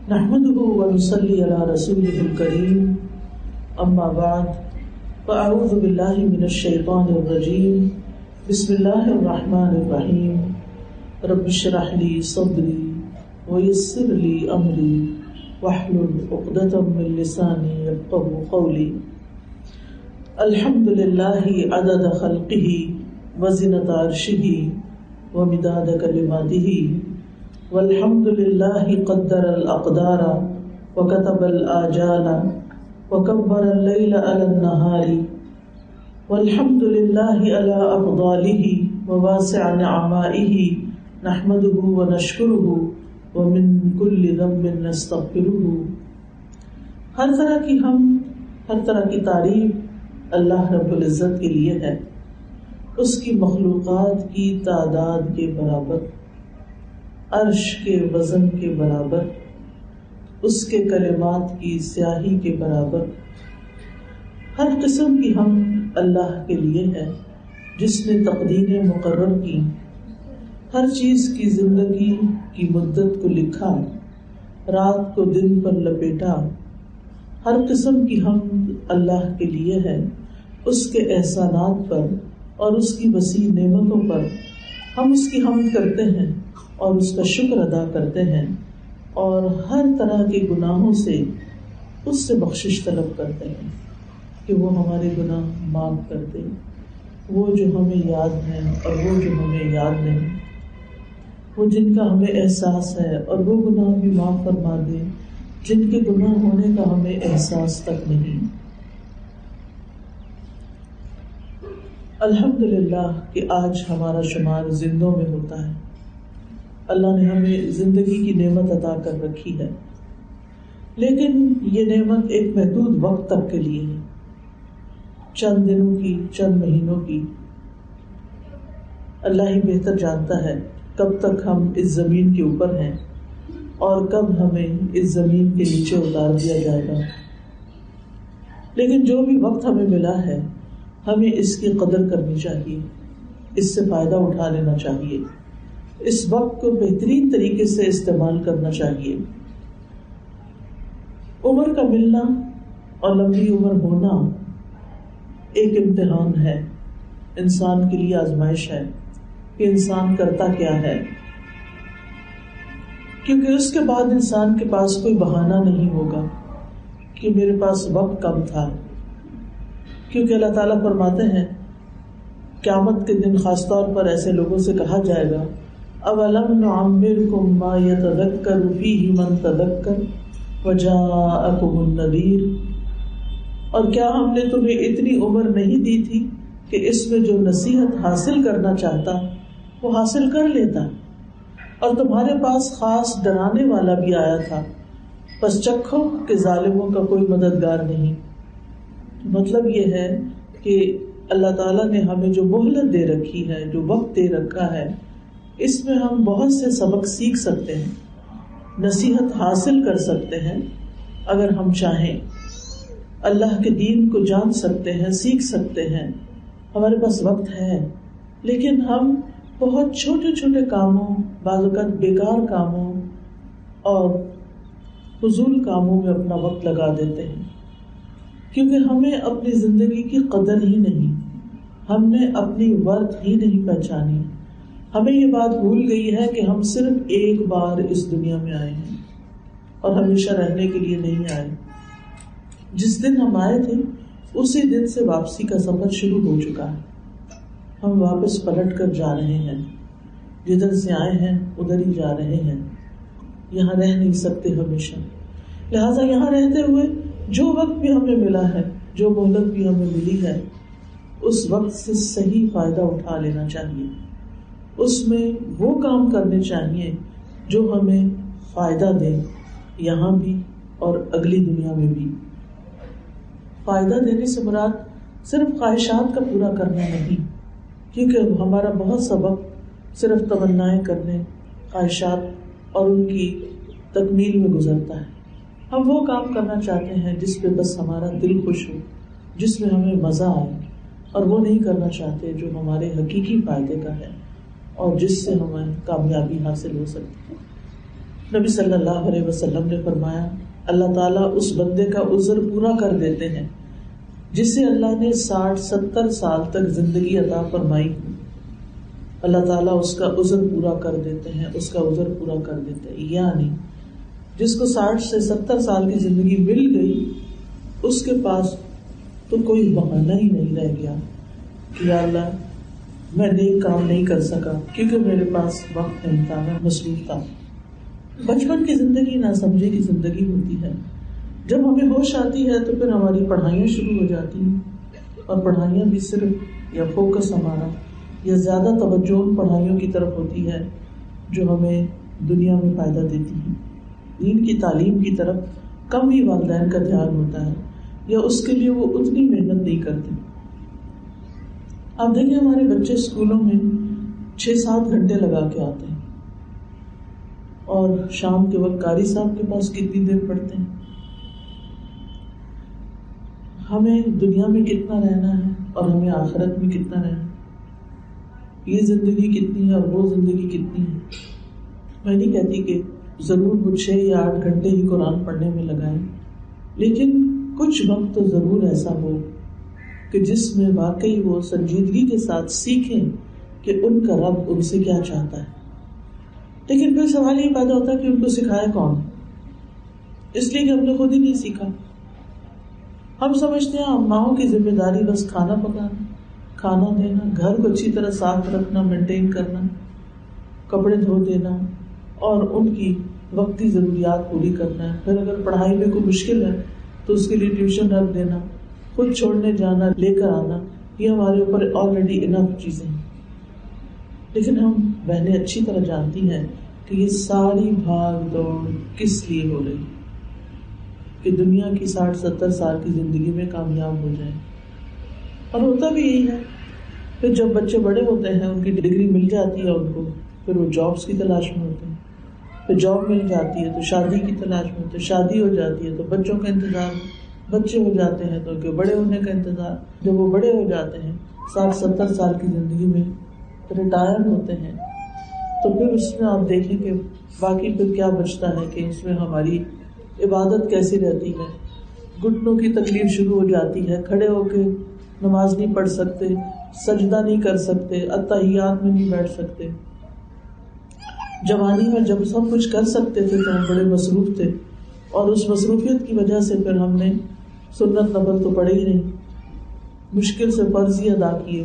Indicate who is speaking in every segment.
Speaker 1: نحمده ونصلي على رسوله الكريم اما بعد فاعوذ بالله من الشيطان الرجيم بسم الله الرحمن الرحيم رب اشرح لي صدري ويسر لي امري واحلل عقدة من لساني يفقهوا قولي الحمد لله عدد خلقه وزنة عرشه ومداد كلماته والحمد لله قدر الأقدار وكتب الآجال وكبر الليل على النهار والحمد لله على أفضاله وواسع نعمائه نحمده ونشكره ومن كل ذنب نستغفره. ہر طرح کی حمد، ہر طرح کی تعریف اللہ رب العزت کے لیے ہے، اس کی مخلوقات کی تعداد کے برابر، عرش کے وزن کے برابر، اس کے کلمات کی سیاہی کے برابر. ہر قسم کی حمد اللہ کے لیے ہے جس نے تقدیریں مقرر کی، ہر چیز کی زندگی کی مدت کو لکھا، رات کو دن پر لپیٹا. ہر قسم کی حمد اللہ کے لیے ہے، اس کے احسانات پر اور اس کی وسیع نعمتوں پر ہم اس کی حمد کرتے ہیں اور اس کا شکر ادا کرتے ہیں، اور ہر طرح کے گناہوں سے اس سے بخشش طلب کرتے ہیں کہ وہ ہمارے گناہ معاف کر دے، وہ جو ہمیں یاد ہیں اور وہ جو ہمیں یاد نہیں، وہ جن کا ہمیں احساس ہے اور وہ گناہ بھی معاف فرما دے جن کے گناہ ہونے کا ہمیں احساس تک نہیں. الحمدللہ کہ آج ہمارا شمار زندوں میں ہوتا ہے. اللہ نے ہمیں زندگی کی نعمت عطا کر رکھی ہے، لیکن یہ نعمت ایک محدود وقت تک کے لیے ہے، چند دنوں کی، چند مہینوں کی. اللہ ہی بہتر جانتا ہے کب تک ہم اس زمین کے اوپر ہیں اور کب ہمیں اس زمین کے نیچے اتار دیا جائے گا. لیکن جو بھی وقت ہمیں ملا ہے ہمیں اس کی قدر کرنی چاہیے، اس سے فائدہ اٹھا لینا چاہیے، اس وقت کو بہترین طریقے سے استعمال کرنا چاہیے. عمر کا ملنا اور لمبی عمر ہونا ایک امتحان ہے، انسان کے لیے آزمائش ہے کہ انسان کرتا کیا ہے، کیونکہ اس کے بعد انسان کے پاس کوئی بہانہ نہیں ہوگا کہ میرے پاس وقت کم تھا. کیونکہ اللہ تعالیٰ فرماتے ہیں قیامت کے دن خاص طور پر ایسے لوگوں سے کہا جائے گا اولم نعمرکم ما یتذکر فیہ من تذکر وجاءکم النذیر، اور کیا ہم نے تمہیں اتنی عمر نہیں دی تھی کہ اس میں جو نصیحت حاصل کرنا چاہتا وہ حاصل کر لیتا، اور تمہارے پاس خاص ڈرانے والا بھی آیا تھا، بس چکھو کہ ظالموں کا کوئی مددگار نہیں. مطلب یہ ہے کہ اللہ تعالیٰ نے ہمیں جو مہلت دے رکھی ہے، جو وقت دے رکھا ہے، اس میں ہم بہت سے سبق سیکھ سکتے ہیں، نصیحت حاصل کر سکتے ہیں اگر ہم چاہیں، اللہ کے دین کو جان سکتے ہیں، سیکھ سکتے ہیں. ہمارے پاس وقت ہے، لیکن ہم بہت چھوٹے چھوٹے کاموں، بعض اوقات بیکار کاموں اور فضول کاموں میں اپنا وقت لگا دیتے ہیں، کیونکہ ہمیں اپنی زندگی کی قدر ہی نہیں، ہم نے اپنی ورث ہی نہیں پہچانی. ہمیں یہ بات بھول گئی ہے کہ ہم صرف ایک بار اس دنیا میں آئے ہیں اور ہمیشہ رہنے کے لیے نہیں آئے. جس دن ہم آئے تھے اسی دن سے واپسی کا سفر شروع ہو چکا ہے. ہم واپس پلٹ کر جا رہے ہیں، جدھر سے آئے ہیں ادھر ہی جا رہے ہیں. یہاں رہ نہیں سکتے ہمیشہ، لہٰذا یہاں رہتے ہوئے جو وقت بھی ہمیں ملا ہے، جو مہلت بھی ہمیں ملی ہے، اس وقت سے صحیح فائدہ اٹھا لینا چاہیے. اس میں وہ کام کرنے چاہیے جو ہمیں فائدہ دیں، یہاں بھی اور اگلی دنیا میں بھی. فائدہ دینے سے مراد صرف خواہشات کا پورا کرنا نہیں، کیونکہ ہمارا بہت سا وقت صرف تمنائیں کرنے، خواہشات اور ان کی تکمیل میں گزرتا ہے. ہم وہ کام کرنا چاہتے ہیں جس پہ بس ہمارا دل خوش ہو، جس میں ہمیں مزہ آئے، اور وہ نہیں کرنا چاہتے جو ہمارے حقیقی فائدے کا ہے اور جس سے ہمیں کامیابی حاصل ہو سکتی ہے. نبی صلی اللہ علیہ وسلم نے فرمایا اللہ تعالیٰ اس بندے کا عذر پورا کر دیتے ہیں جسے اللہ نے 60-70 سال تک زندگی عطا فرمائی ہو. اللہ تعالیٰ اس کا عذر پورا کر دیتے ہیں، اس کا عذر پورا کر دیتے ہیں. یعنی جس کو 60 سے 70 سال کی زندگی مل گئی اس کے پاس تو کوئی بہانہ ہی نہیں رہ گیا کہ یا اللہ میں نیک کام نہیں کر سکا کیونکہ میرے پاس وقت نہیں تھا، میں مصروف تھا. بچپن کی زندگی نہ سمجھے کی زندگی ہوتی ہے. جب ہمیں ہوش آتی ہے تو پھر ہماری پڑھائیاں شروع ہو جاتی ہیں، اور پڑھائیاں بھی صرف یا فوکس ہمارا یا زیادہ توجہ پڑھائیوں کی طرف ہوتی ہے جو ہمیں دنیا میں فائدہ دیتی ہیں. دین کی تعلیم کی طرف کم ہی والدین کا دھیان ہوتا ہے یا اس کے لیے وہ اتنی محنت نہیں کرتے. آپ دیکھیں ہمارے بچے اسکولوں میں 6-7 گھنٹے لگا کے آتے ہیں اور شام کے وقت قاری صاحب کے پاس کتنی دیر پڑھتے ہیں. ہمیں دنیا میں کتنا رہنا ہے اور ہمیں آخرت میں کتنا رہنا ہے، یہ زندگی کتنی ہے اور وہ زندگی کتنی ہے. میں نہیں کہتی کہ ضرور وہ 6 یا 8 گھنٹے ہی قرآن پڑھنے میں لگائیں، لیکن کچھ وقت تو ضرور ایسا ہو کہ جس میں واقعی وہ سنجیدگی کے ساتھ سیکھیں کہ ان کا رب ان سے کیا چاہتا ہے. لیکن پھر سوال یہ پیدا ہوتا ہے کہ ان کو سکھایا کون؟ اس لیے کہ ہم نے خود ہی نہیں سیکھا. ہم سمجھتے ہیں ماؤں کی ذمہ داری بس کھانا پکانا، کھانا دینا، گھر کو اچھی طرح صاف رکھنا، مینٹین کرنا، کپڑے دھو دینا اور ان کی وقتی ضروریات پوری کرنا ہے. پھر اگر پڑھائی میں کوئی مشکل ہے تو اس کے لیے ٹیوشن رکھ دینا، خود چھوڑنے جانا، لے کر آنا، یہ ہمارے اوپر آلریڈی انف چیزیں ہیں. لیکن ہم بہنیں اچھی طرح جانتی ہیں کہ یہ ساری بھاگ دوڑ کس لیے ہو رہی کہ دنیا کی 60-70 سال کی زندگی میں کامیاب ہو جائیں. اور ہوتا بھی یہی ہے. پھر جب بچے بڑے ہوتے ہیں، ان کی ڈگری مل جاتی ہے ان کو، پھر وہ جابس کی تلاش میں ہوتے ہیں. پھر جاب مل جاتی ہے تو شادی کی تلاش میں ہوتے ہیں. شادی ہو جاتی ہے تو بچوں کا انتظار، بچے ہو جاتے ہیں تو ان کے بڑے ہونے کا انتظار. جب وہ بڑے ہو جاتے ہیں 60-70 سال کی زندگی میں ریٹائر ہوتے ہیں تو پھر اس میں آپ دیکھیں کہ باقی پھر کیا بچتا ہے کہ اس میں ہماری عبادت کیسی رہتی ہے. گھٹنوں کی تکلیف شروع ہو جاتی ہے، کھڑے ہو کے نماز نہیں پڑھ سکتے، سجدہ نہیں کر سکتے، اتحیات میں نہیں بیٹھ سکتے. جوانی میں جب سب کچھ کر سکتے تھے تو ہم بڑے مصروف تھے، اور اس مصروفیت کی وجہ سے پھر ہم نے سنت نفل تو پڑھے ہی نہیں، مشکل سے فرض ہی ادا کیے،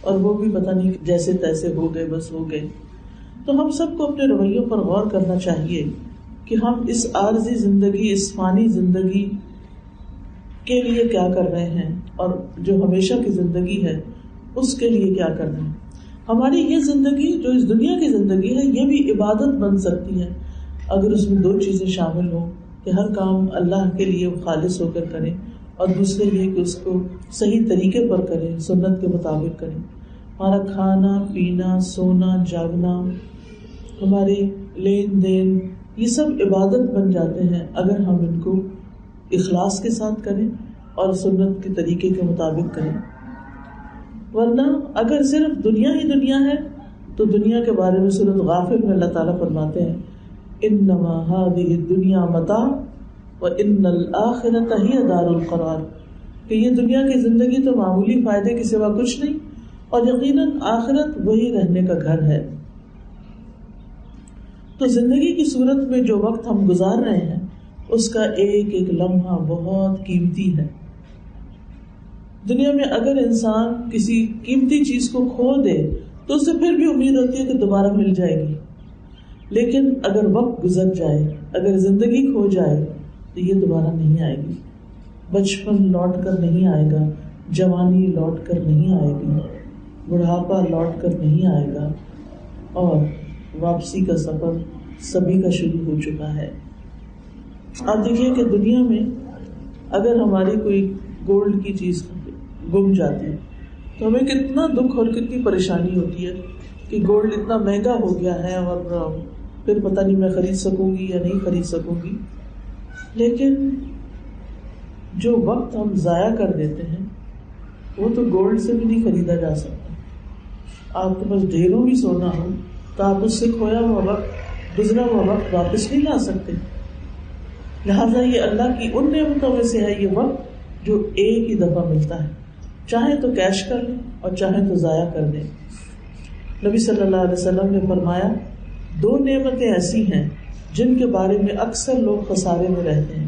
Speaker 1: اور وہ بھی پتہ نہیں جیسے تیسے ہو گئے، بس ہو گئے. تو ہم سب کو اپنے رویوں پر غور کرنا چاہیے کہ ہم اس عارضی زندگی، اس فانی زندگی کے لیے کیا کر رہے ہیں، اور جو ہمیشہ کی زندگی ہے اس کے لیے کیا کر رہے ہیں. ہماری یہ زندگی جو اس دنیا کی زندگی ہے یہ بھی عبادت بن سکتی ہے اگر اس میں 2 چیزیں شامل ہوں کہ ہر کام اللہ کے لیے خالص ہو کر کریں، اور دوسرے یہ کہ اس کو صحیح طریقے پر کریں، سنت کے مطابق کریں. ہمارا کھانا پینا، سونا جاگنا، ہمارے لین دین، یہ سب عبادت بن جاتے ہیں اگر ہم ان کو اخلاص کے ساتھ کریں اور سنت کے طریقے کے مطابق کریں. ورنہ اگر صرف دنیا ہی دنیا ہے تو دنیا کے بارے میں سورۃ غافر میں اللہ تعالیٰ فرماتے ہیں انما هذه الدنيا متاع وان الاخرة هي دار القرار، کہ یہ دنیا کی زندگی تو معمولی فائدے کے سوا کچھ نہیں، اور یقیناً آخرت وہی رہنے کا گھر ہے. تو زندگی کی صورت میں جو وقت ہم گزار رہے ہیں اس کا ایک ایک لمحہ بہت قیمتی ہے. دنیا میں اگر انسان کسی قیمتی چیز کو کھو دے تو اسے پھر بھی امید ہوتی ہے کہ دوبارہ مل جائے گی، لیکن اگر وقت گزر جائے، اگر زندگی کھو جائے تو یہ دوبارہ نہیں آئے گی. بچپن لوٹ کر نہیں آئے گا، جوانی لوٹ کر نہیں آئے گی، بڑھاپا لوٹ کر نہیں آئے گا، اور واپسی کا سفر سبھی کا شروع ہو چکا ہے. آپ دیکھیے کہ دنیا میں اگر ہماری کوئی گولڈ کی چیز گم جاتی ہے تو ہمیں کتنا دکھ اور کتنی پریشانی ہوتی ہے کہ گولڈ اتنا مہنگا ہو گیا ہے اور پھر پتہ نہیں میں خرید سکوں گی یا نہیں خرید سکوں گی. لیکن جو وقت ہم ضائع کر دیتے ہیں وہ تو گولڈ سے بھی نہیں خریدا جا سکتا. آپ کے پاس ڈھیروں بھی سونا ہو تو آپ اس سے کھویا ہوا وقت گزرا ہوا وقت واپس نہیں لا سکتے. لہٰذا یہ اللہ کی ان نعمتوں میں سے ہے یہ وقت جو ایک ہی دفعہ ملتا ہے، چاہے تو کیش کر لیں اور چاہے تو ضائع کر دیں. نبی صلی اللہ علیہ وسلم نے فرمایا 2 نعمتیں ایسی ہیں جن کے بارے میں اکثر لوگ خسارے میں رہتے ہیں،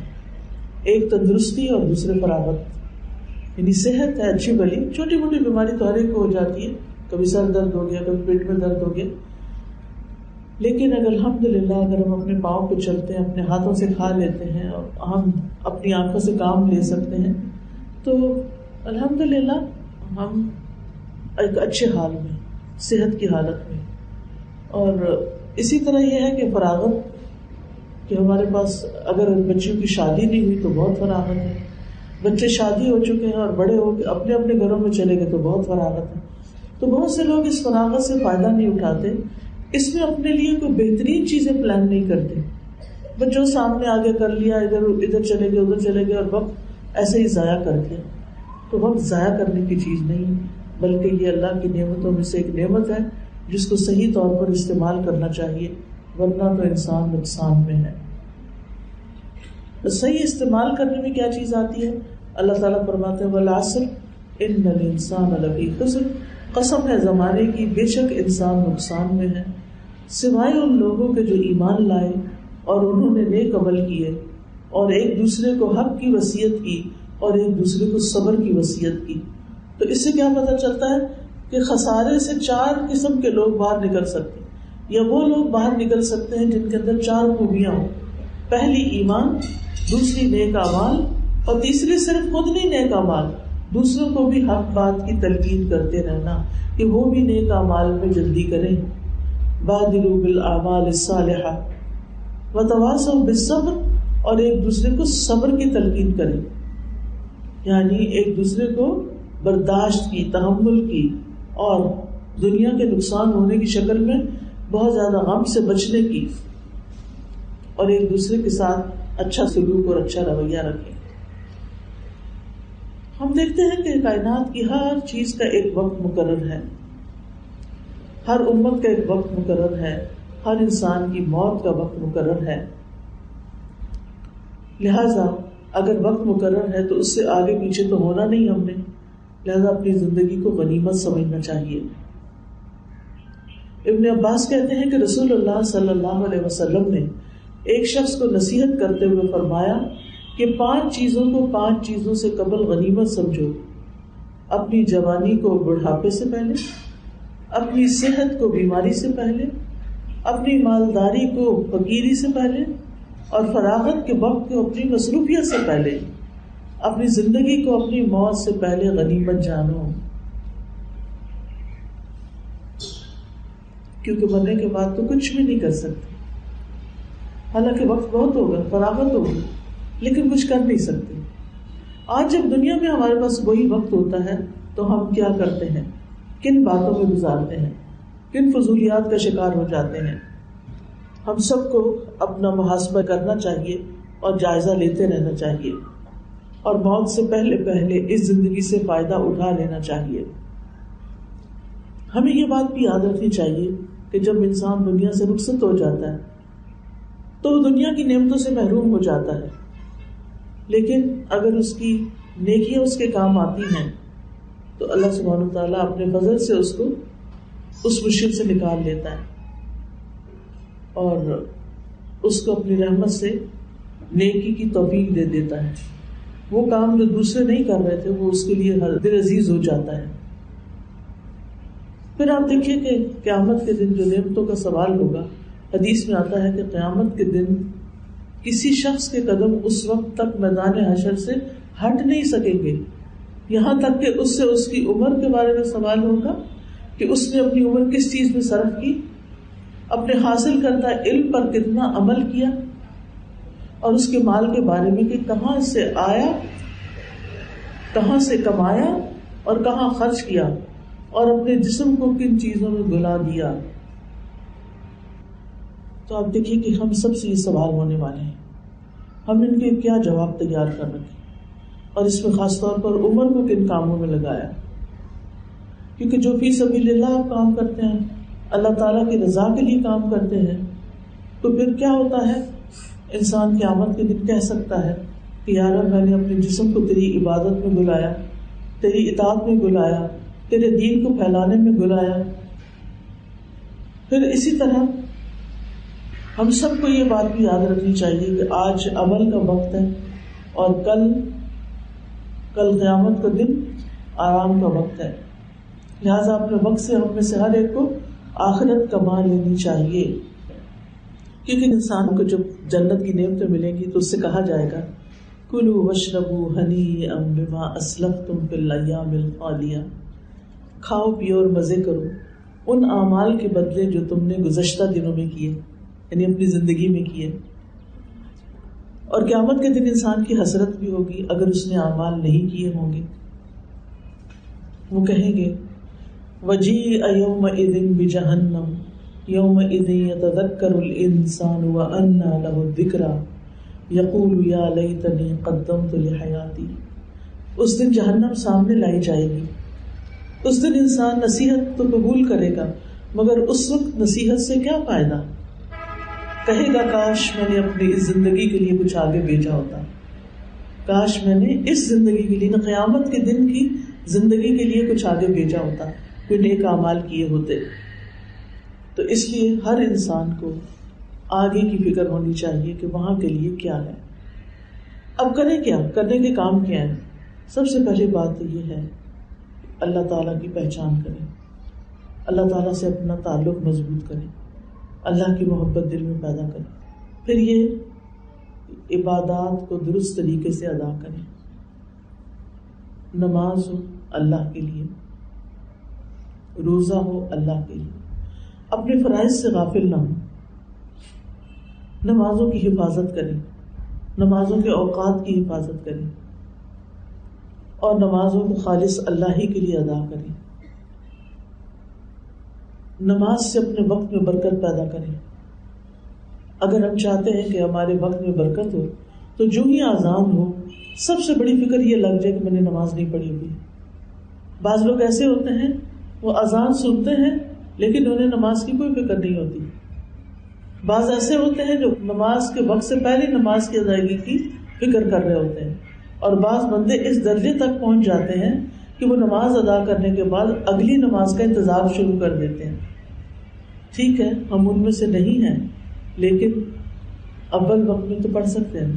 Speaker 1: ایک تندرستی اور دوسرے فراغت. یعنی صحت ہے اچھی بھلی، چھوٹی موٹی بیماری تو ہر ایک کو ہو جاتی ہے، کبھی سر درد ہو گیا، کبھی پیٹ میں درد ہو گیا، لیکن اگر الحمدللہ اگر ہم اپنے پاؤں پہ چلتے ہیں، اپنے ہاتھوں سے کھا لیتے ہیں اور ہم اپنی آنکھوں سے کام لے سکتے ہیں تو الحمدللہ ہم ایک اچھے حال میں، صحت کی حالت میں. اور اسی طرح یہ ہے کہ فراغت کہ ہمارے پاس اگر بچیوں کی شادی نہیں ہوئی تو بہت فراغت ہے، بچے شادی ہو چکے ہیں اور بڑے ہو کے اپنے اپنے گھروں میں چلے گئے تو بہت فراغت ہے. تو بہت سے لوگ اس فراغت سے فائدہ نہیں اٹھاتے، اس میں اپنے لیے کوئی بہترین چیزیں پلان نہیں کرتے، بس جو سامنے آگے کر لیا، ادھر چلے گئے ادھر چلے گئے اور وقت ایسے ہی ضائع کر دیا. تو وقت ضائع کرنے کی چیز نہیں، بلکہ یہ اللہ کی نعمتوں میں سے ایک نعمت ہے جس کو صحیح طور پر استعمال کرنا چاہیے، ورنہ تو انسان نقصان میں ہے. تو صحیح استعمال کرنے میں کیا چیز آتی ہے؟ اللہ تعالیٰ فرماتے ہیں والعصر ان الانسان لفی خسر، قسم ہے زمانے کی، بے شک انسان نقصان میں ہے، سوائے ان لوگوں کے جو ایمان لائے اور انہوں نے نیک عمل کیے اور ایک دوسرے کو حق کی وصیت کی اور ایک دوسرے کو صبر کی وصیت کی. تو اس سے کیا پتہ چلتا ہے کہ خسارے سے 4 قسم کے لوگ باہر نکل سکتے ہیں، یا وہ لوگ باہر نکل سکتے ہیں جن کے اندر 4 خوبیاں ہوں. پہلی ایمان، دوسری نیک اعمال، اور تیسری صرف خود نہیں نیک اعمال، دوسروں کو بھی حق بات کی تلقین کرتے رہنا کہ وہ بھی نیک اعمال میں جلدی کریں. بادروا بالاعمال الصالحہ وتواصوا بالصبر، اور ایک دوسرے کو صبر کی تلقین کریں، یعنی ایک دوسرے کو برداشت کی، تحمل کی اور دنیا کے نقصان ہونے کی شکل میں بہت زیادہ غم سے بچنے کی، اور ایک دوسرے کے ساتھ اچھا سلوک اور اچھا رویہ رکھیں. ہم دیکھتے ہیں کہ کائنات کی ہر چیز کا ایک وقت مقرر ہے، ہر امت کا ایک وقت مقرر ہے، ہر انسان کی موت کا وقت مقرر ہے. لہذا اگر وقت مقرر ہے تو اس سے آگے پیچھے تو ہونا نہیں ہم نے، لہذا اپنی زندگی کو غنیمت سمجھنا چاہیے. ابن عباس کہتے ہیں کہ رسول اللہ صلی اللہ علیہ وسلم نے ایک شخص کو نصیحت کرتے ہوئے فرمایا کہ 5 چیزوں کو 5 چیزوں سے قبل غنیمت سمجھو: اپنی جوانی کو بڑھاپے سے پہلے، اپنی صحت کو بیماری سے پہلے، اپنی مالداری کو فقیری سے پہلے، اور فراغت کے وقت کو اپنی مصروفیت سے پہلے. اپنی زندگی کو اپنی موت سے پہلے غنیمت جانو، کیونکہ مرنے کے بعد تو کچھ بھی نہیں کر سکتے. حالانکہ وقت بہت ہوگا، فراغت ہوگی، لیکن کچھ کر نہیں سکتے. آج جب دنیا میں ہمارے پاس وہی وقت ہوتا ہے تو ہم کیا کرتے ہیں؟ کن باتوں میں گزارتے ہیں، کن فضولیات کا شکار ہو جاتے ہیں. ہم سب کو اپنا محاسبہ کرنا چاہیے اور جائزہ لیتے رہنا چاہیے، اور موت سے پہلے پہلے اس زندگی سے فائدہ اٹھا لینا چاہیے. ہمیں یہ بات بھی یاد رکھنی چاہیے کہ جب انسان دنیا سے رخصت ہو جاتا ہے تو وہ دنیا کی نعمتوں سے محروم ہو جاتا ہے، لیکن اگر اس کی نیکیاں اس کے کام آتی ہیں تو اللہ سبحانہ وتعالیٰ اپنے فضل سے اس کو اس مشکل سے نکال لیتا ہے اور اس کو اپنی رحمت سے نیکی کی توفیق دے دیتا ہے. وہ کام جو دوسرے نہیں کر رہے تھے وہ اس کے لیے دل عزیز ہو جاتا ہے. پھر آپ دیکھیے کہ قیامت کے دن جو نعمتوں کا سوال ہوگا، حدیث میں آتا ہے کہ قیامت کے دن کسی شخص کے قدم اس وقت تک میدان حشر سے ہٹ نہیں سکیں گے، یہاں تک کہ اس سے اس کی عمر کے بارے میں سوال ہوگا کہ اس نے اپنی عمر کس چیز میں صرف کی، اپنے حاصل کردہ علم پر کتنا عمل کیا، اور اس کے مال کے بارے میں کہ کہاں سے آیا، کہاں سے کمایا اور کہاں خرچ کیا، اور اپنے جسم کو کن چیزوں میں گلا دیا. تو آپ دیکھیے کہ ہم سب سے یہ سوال ہونے والے ہیں، ہم ان کے کیا جواب تیار کر رکھیں، اور اس میں خاص طور پر عمر کو کن کاموں میں لگایا. کیونکہ جو فی سبیل اللہ آپ کام کرتے ہیں، اللہ تعالیٰ کی رضا کے لیے کام کرتے ہیں، تو پھر کیا ہوتا ہے؟ انسان قیامت کے دن کہہ سکتا ہے کہ یا رب میں نے اپنے جسم کو تیری عبادت میں بلایا، تیری اطاعت میں بلایا، تیرے دین کو پھیلانے میں بلایا. پھر اسی طرح ہم سب کو یہ بات بھی یاد رکھنی چاہیے کہ آج عمل کا وقت ہے اور کل قیامت کا دن آرام کا وقت ہے. لہٰذا اپنے وقت سے ہم میں سے ہر ایک کو آخرت کما لینی چاہیے، کیونکہ انسان کو جب جنت کی نعمتیں ملیں گی تو اس سے کہا جائے گا کلوا واشربوا ہنیئا بما اسلفتم فی الایام الخالیہ، کھاؤ پیو اور مزے کرو ان اعمال کے بدلے جو تم نے گزشتہ دنوں میں کیے، یعنی اپنی زندگی میں کیے. اور قیامت کے دن انسان کی حسرت بھی ہوگی اگر اس نے اعمال نہیں کیے ہوں گے. وہ کہیں گے وجیء یومئذ بجہنم یومئذ یتذکر الانسان وانى له الذکری یقول یا لیتنی قدمت لحیاتی. اس دن جہنم سامنے لائی جائے گی. اس دن انسان نصیحت تو قبول کرے گا مگر اس وقت نصیحت سے کیا فائدہ؟ کہے گا کاش میں نے اپنی اس زندگی کے لیے کچھ آگے بھیجا ہوتا، کاش میں نے اس زندگی کے لیے، قیامت کے دن کی زندگی کے لیے کچھ آگے بھیجا ہوتا، کوئی نیک اعمال کیے ہوتے. تو اس لیے ہر انسان کو آگے کی فکر ہونی چاہیے کہ وہاں کے لیے کیا ہے. اب کریں کیا، کرنے کے کام کیا ہیں؟ سب سے پہلی بات تو یہ ہے اللہ تعالیٰ کی پہچان کریں، اللہ تعالیٰ سے اپنا تعلق مضبوط کریں، اللہ کی محبت دل میں پیدا کریں. پھر یہ عبادات کو درست طریقے سے ادا کریں. نماز ہو اللہ کے لیے، روزہ ہو اللہ کے لیے، اپنے فرائض سے غافل نہ ہو. نمازوں کی حفاظت کریں، نمازوں کے اوقات کی حفاظت کریں اور نمازوں کو خالص اللہ ہی کے لیے ادا کریں. نماز سے اپنے وقت میں برکت پیدا کریں. اگر ہم چاہتے ہیں کہ ہمارے وقت میں برکت ہو تو جو ہی اذان ہو سب سے بڑی فکر یہ لگ جائے کہ میں نے نماز نہیں پڑھی ہوئی. بعض لوگ ایسے ہوتے ہیں وہ اذان سنتے ہیں لیکن انہیں نماز کی کوئی فکر نہیں ہوتی. بعض ایسے ہوتے ہیں جو نماز کے وقت سے پہلے نماز کی ادائیگی کی فکر کر رہے ہوتے ہیں، اور بعض بندے اس درجے تک پہنچ جاتے ہیں کہ وہ نماز ادا کرنے کے بعد اگلی نماز کا انتظار شروع کر دیتے ہیں. ٹھیک ہے ہم ان میں سے نہیں ہیں، لیکن اول وقت میں تو پڑھ سکتے ہیں.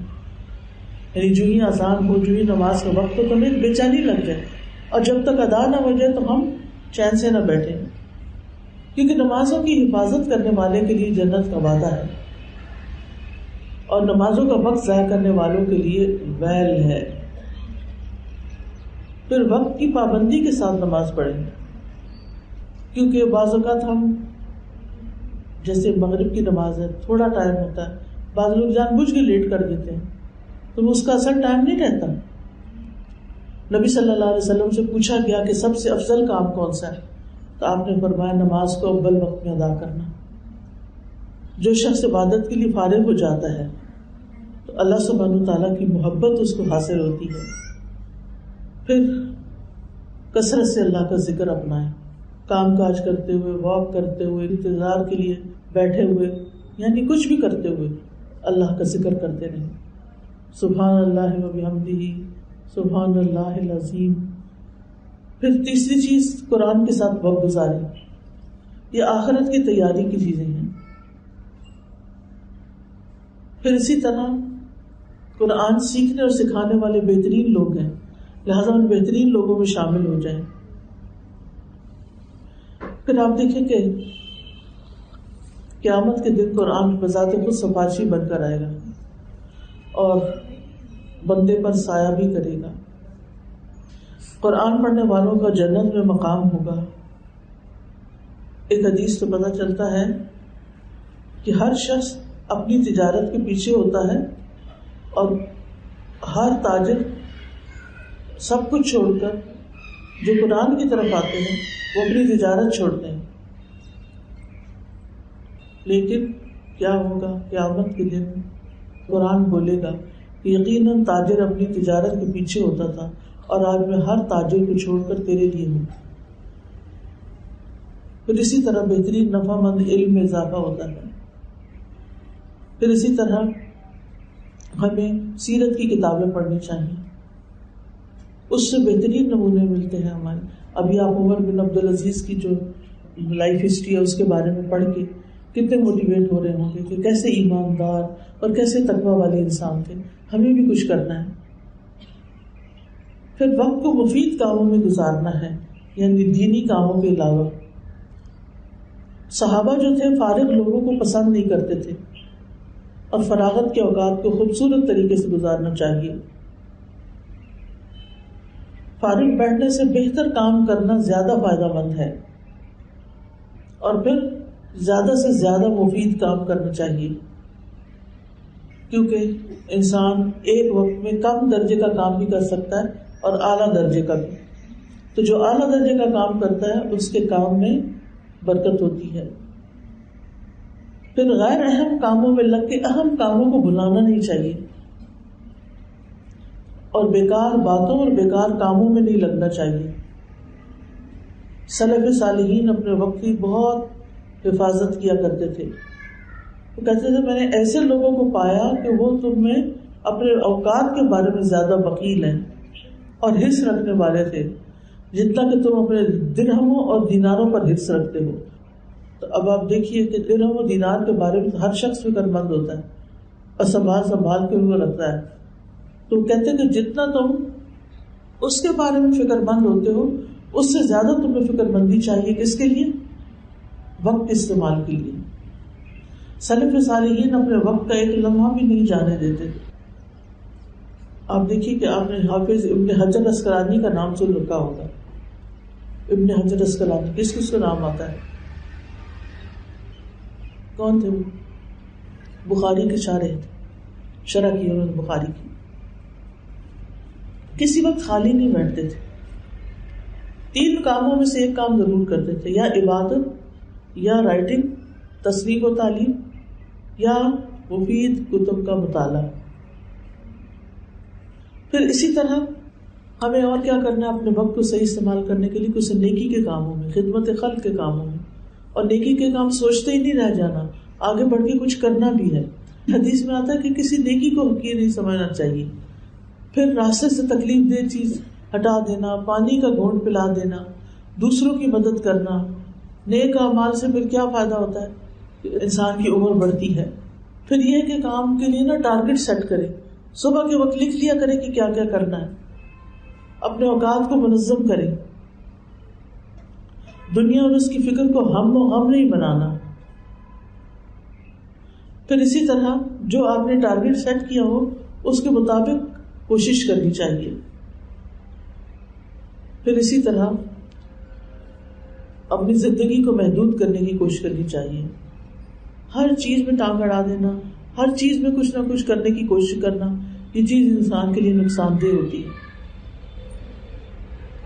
Speaker 1: یعنی جو ہی اذان ہو، جو ہی نماز کا وقت ہو تو ہمیں بے چینی لگ جائے، اور جب تک ادا نہ ہو جائے تو ہم چین سے نہ بیٹھیں، کیونکہ نمازوں کی حفاظت کرنے والے کے لیے جنت کا وعدہ ہے، اور نمازوں کا وقت ضائع کرنے والوں کے لیے ویل ہے. پھر وقت کی پابندی کے ساتھ نماز پڑھیں، کیونکہ بعض اوقات ہم جیسے مغرب کی نماز ہے تھوڑا ٹائم ہوتا ہے، بعض لوگ جان بوجھ کے لیٹ کر دیتے ہیں تو اس کا اصل ٹائم نہیں رہتا. نبی صلی اللہ علیہ وسلم سے پوچھا گیا کہ سب سے افضل کام کون سا ہے، تو آپ نے فرمایا نماز کو اول وقت میں ادا کرنا. جو شخص عبادت کے لیے فارغ ہو جاتا ہے تو اللہ سبحانہ تعالیٰ کی محبت اس کو حاصل ہوتی ہے. پھر کثرت سے اللہ کا ذکر اپنائیں، کام کاج کرتے ہوئے، واک کرتے ہوئے، انتظار کے لیے بیٹھے ہوئے، یعنی کچھ بھی کرتے ہوئے اللہ کا ذکر کرتے رہیں. سبحان اللہ و بحمدہ، سبحان اللہ العظیم. پھر تیسری چیز قرآن کے ساتھ وقت گزاریں. یہ آخرت کی تیاری کی چیزیں ہیں. پھر اسی طرح قرآن سیکھنے اور سکھانے والے بہترین لوگ ہیں، لہذا ان بہترین لوگوں میں شامل ہو جائیں. پھر آپ دیکھیں کہ قیامت کے دن قرآن بذات خود سفارشی بن کر آئے گا اور بندے پر سایہ بھی کرے گا. قرآن پڑھنے والوں کا جنت میں مقام ہوگا. ایک حدیث تو پتہ چلتا ہے کہ ہر شخص اپنی تجارت کے پیچھے ہوتا ہے اور ہر تاجر سب کچھ چھوڑ کر جو قرآن کی طرف آتے ہیں وہ اپنی تجارت چھوڑتے ہیں. لیکن کیا ہوگا قیامت کے دن؟ قرآن بولے گا کہ یقیناً تاجر اپنی تجارت کے پیچھے ہوتا تھا اور آج میں ہر تاجر کو چھوڑ کر تیرے لیے ہوں. پھر اسی طرح بہترین نفع مند علم میں اضافہ ہوتا ہے. پھر اسی طرح ہمیں سیرت کی کتابیں پڑھنی چاہیے، اس سے بہترین نمونے ملتے ہیں ہمارے. ابھی آپ عمر بن عبدالعزیز کی جو لائف ہسٹری ہے اس کے بارے میں پڑھ کے کتنے موٹیویٹ ہو رہے ہوں گے کہ کیسے ایماندار اور کیسے تقویٰ والے انسان تھے. ہمیں بھی کچھ کرنا ہے. پھر وقت کو مفید کاموں میں گزارنا ہے، یعنی دینی کاموں کے علاوہ. صحابہ جو تھے فارغ لوگوں کو پسند نہیں کرتے تھے اور فراغت کے اوقات کو خوبصورت طریقے سے گزارنا چاہیے. فارغ بیٹھنے سے بہتر کام کرنا زیادہ فائدہ مند ہے، اور پھر زیادہ سے زیادہ مفید کام کرنا چاہیے، کیونکہ انسان ایک وقت میں کم درجے کا کام بھی کر سکتا ہے اور اعلیٰ درجے کا بھی. تو جو اعلیٰ درجے کا کام کرتا ہے اس کے کام میں برکت ہوتی ہے. پھر غیر اہم کاموں میں لگ کے اہم کاموں کو بھلانا نہیں چاہیے، اور بیکار باتوں اور بیکار کاموں میں نہیں لگنا چاہیے. سلف صالحین اپنے وقت کی بہت حفاظت کیا کرتے تھے. وہ کہتے تھے میں نے ایسے لوگوں کو پایا کہ وہ تم میں اپنے اوقات کے بارے میں زیادہ بخیل ہیں اور حرص رکھنے والے تھے جتنا کہ تم اپنے درہموں اور دیناروں پر حرص رکھتے ہو. تو اب آپ دیکھیے کہ درہم و دینار کے بارے میں ہر شخص فکر مند ہوتا ہے اور سنبھال کے ہوئے رکھتا ہے. تو کہتے کہ جتنا تم اس کے بارے میں فکر مند ہوتے ہو اس سے زیادہ تمہیں فکر مندی چاہیے. کس کے لیے؟ وقت استعمال کے لیے. سلف صالحین اپنے وقت کا ایک لمحہ بھی نہیں جانے دیتے. آپ دیکھیے کہ آپ نے حافظ ابن حجر اسقلانی کا نام سن رکھا ہوگا. ابن حجر اسقلانی کس کس کا نام آتا ہے؟ کون تھے وہ؟ بخاری کے شارح تھے، شرح کی انہوں نے بخاری کی. کسی وقت خالی نہیں بیٹھتے تھے. 3 کاموں میں سے ایک کام ضرور کرتے تھے، یا عبادت، یا رائٹنگ تصنیف و تعلیم، یا مفید کتب کا مطالعہ. پھر اسی طرح ہمیں اور کیا کرنا ہے اپنے وقت کو صحیح استعمال کرنے کے لیے؟ کچھ نیکی کے کاموں میں، خدمت خلق کے کاموں میں. اور نیکی کے کام سوچتے ہی نہیں رہ جانا، آگے بڑھ کے کچھ کرنا بھی ہے. حدیث میں آتا ہے کہ کسی نیکی کو حقیر نہیں سمجھنا چاہیے. پھر راستے سے تکلیف دہ چیز ہٹا دینا، پانی کا گھونٹ پلا دینا، دوسروں کی مدد کرنا. نیک اعمال سے پھر کیا فائدہ ہوتا ہے؟ انسان کی عمر بڑھتی ہے. پھر یہ کہ کام کے لیے ٹارگٹ سیٹ کرے. صبح کے وقت لکھ لیا کرے کہ کیا کیا کرنا ہے، اپنے اوقات کو منظم کرے. دنیا اور اس کی فکر کو ہم و غم نہیں بنانا. پھر اسی طرح جو آپ نے ٹارگٹ سیٹ کیا ہو اس کے مطابق کوشش کرنی چاہیے. پھر اسی طرح اپنی زندگی کو محدود کرنے کی کوشش کرنی چاہیے. ہر چیز میں ٹانگ اڑا دینا، ہر چیز میں کچھ نہ کچھ کرنے کی کوشش کرنا، یہ چیز انسان کے لیے نقصان دہ ہوتی ہے.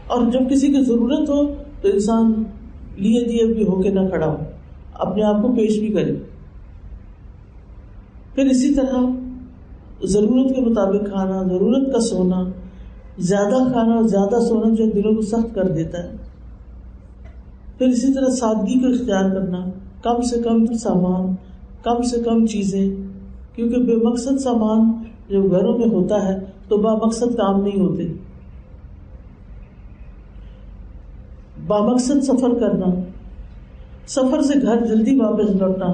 Speaker 1: اور جب کسی کی ضرورت ہو تو انسان لیے دیے بھی ہو کے نہ کھڑا ہو، اپنے آپ کو پیش بھی کرے. پھر اسی طرح ضرورت کے مطابق کھانا، ضرورت کا سونا. زیادہ کھانا اور زیادہ سونا جو دلوں کو سخت کر دیتا ہے. پھر اسی طرح سادگی کو اختیار کرنا، کم سے کم سامان، کم سے کم چیزیں، کیونکہ بے مقصد سامان جو گھروں میں ہوتا ہے تو با مقصد کام نہیں ہوتے. با مقصد سفر کرنا، سفر سے گھر جلدی واپس لوٹنا.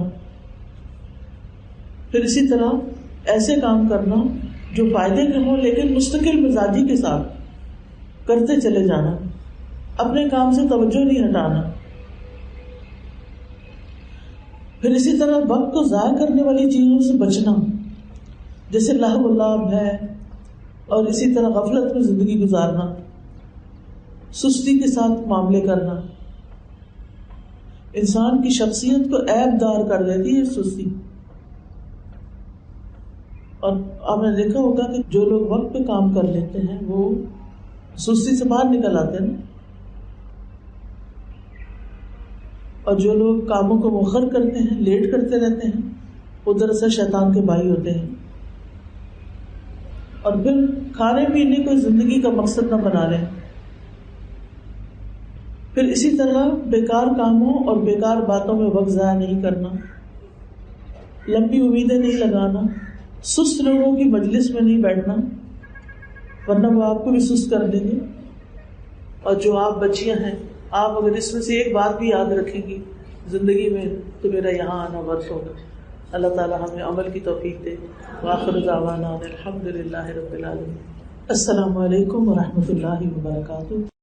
Speaker 1: پھر اسی طرح ایسے کام کرنا جو فائدے کے ہوں لیکن مستقل مزاجی کے ساتھ کرتے چلے جانا، اپنے کام سے توجہ نہیں ہٹانا. پھر اسی طرح وقت کو ضائع کرنے والی چیزوں سے بچنا، جیسے لہو و لعب ہے، اور اسی طرح غفلت میں زندگی گزارنا، سستی کے ساتھ معاملے کرنا. انسان کی شخصیت کو عیب دار کر دیتی ہے سستی. اور آپ نے دیکھا ہوگا کہ جو لوگ وقت پہ کام کر لیتے ہیں وہ سستی سے باہر نکل آتے ہیں، اور جو لوگ کاموں کو مؤخر کرتے ہیں، لیٹ کرتے رہتے ہیں، وہ دراصل شیطان کے بھائی ہوتے ہیں. اور پھر کھانے پینے کو زندگی کا مقصد نہ بنا لیں. پھر اسی طرح بیکار کاموں اور بیکار باتوں میں وقت ضائع نہیں کرنا. لمبی امیدیں نہیں لگانا، سست لوگوں کی مجلس میں نہیں بیٹھنا ورنہ وہ آپ کو بھی سست کر دیں گے. اور جو آپ بچیاں ہیں، آپ اگر اس میں سے ایک بات بھی یاد رکھیں گی زندگی میں تو میرا یہاں آنا ورث ہوگا. اللہ تعالی ہمیں عمل کی توفیق دے. وآخر دعوانا الحمد للہ رب العالمین. السلام علیکم ورحمۃ اللہ وبرکاتہ.